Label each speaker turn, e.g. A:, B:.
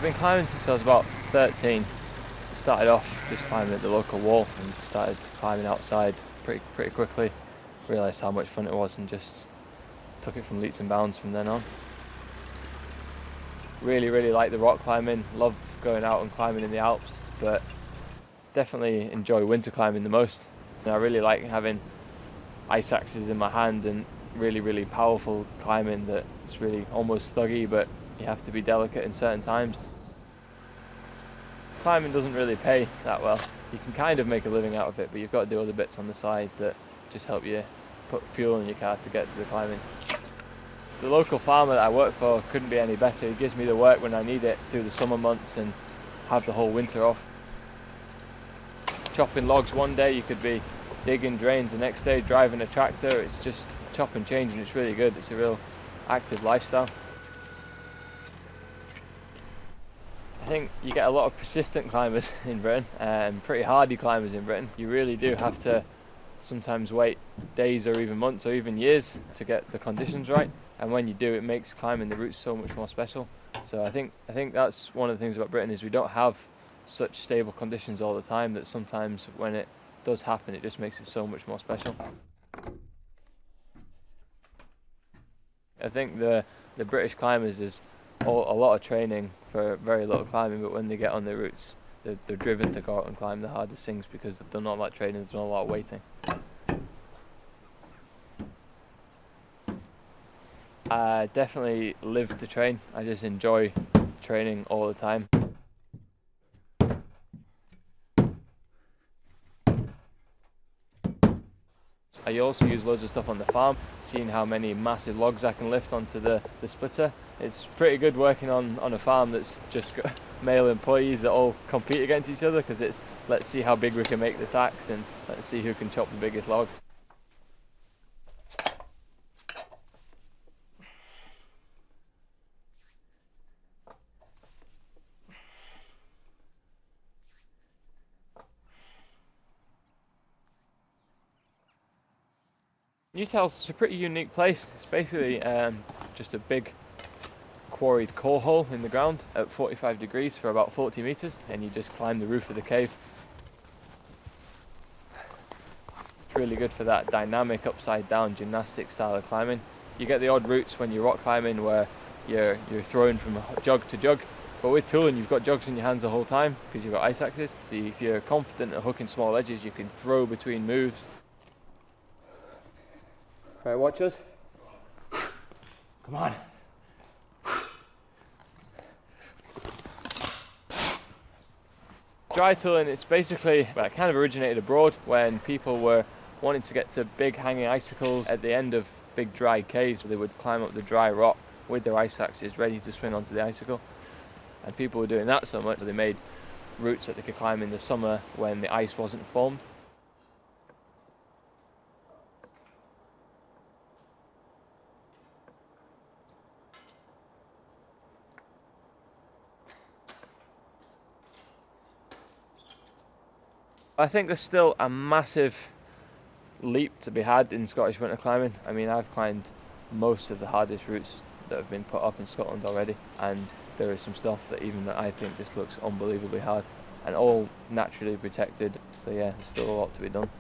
A: I've been climbing since I was about 13. Started off just climbing at the local wall and started climbing outside pretty quickly. Realised how much fun it was and just took it from leaps and bounds from then on. Really like the rock climbing, love going out and climbing in the Alps, but definitely enjoy winter climbing the most. And I really like having ice axes in my hand and really powerful climbing that's really almost thuggy, but you have to be delicate in certain times. Climbing doesn't really pay that well. You can kind of make a living out of it, but you've got to do other bits on the side that just help you put fuel in your car to get to the climbing. The local farmer that I work for couldn't be any better. He gives me the work when I need it through the summer months and have the whole winter off. Chopping logs one day, you could be digging drains the next day, driving a tractor. It's just chop and change and it's really good. It's a real active lifestyle. I think you get a lot of persistent climbers in Britain and pretty hardy climbers in Britain. You really do have to sometimes wait days or even months or even years to get the conditions right, and when you do, it makes climbing the routes so much more special. So I think that's one of the things about Britain, is we don't have such stable conditions all the time, that sometimes when it does happen it just makes it so much more special. I think the British climbers is a lot of training for very little climbing, but when they get on the routes they're driven to go out and climb the hardest things because they've done all that training, they've done a lot of waiting. I definitely live to train. I just enjoy training all the time. I also use loads of stuff on the farm, seeing how many massive logs I can lift onto the splitter. It's pretty good working on a farm that's just got male employees that all compete against each other, because it's let's see how big we can make this axe and let's see who can chop the biggest log. Newtyle's a pretty unique place. It's basically just a big quarried core hole in the ground at 45 degrees for about 40 meters, and you just climb the roof of the cave. It's really good for that dynamic upside down gymnastic style of climbing. You get the odd routes when you're rock climbing where you're thrown from jug to jug, but with tooling you've got jugs in your hands the whole time because you've got ice axes. So if you're confident at hooking small edges, you can throw between moves. Right, watch us. Come on. Dry tooling, it's basically, well, it kind of originated abroad when people were wanting to get to big hanging icicles at the end of big dry caves. They would climb up the dry rock with their ice axes ready to swing onto the icicle. And people were doing that so much that they made routes that they could climb in the summer when the ice wasn't formed. I think there's still a massive leap to be had in Scottish winter climbing. I mean, I've climbed most of the hardest routes that have been put up in Scotland already, and there is some stuff that I think just looks unbelievably hard, and all naturally protected. So yeah, there's still a lot to be done.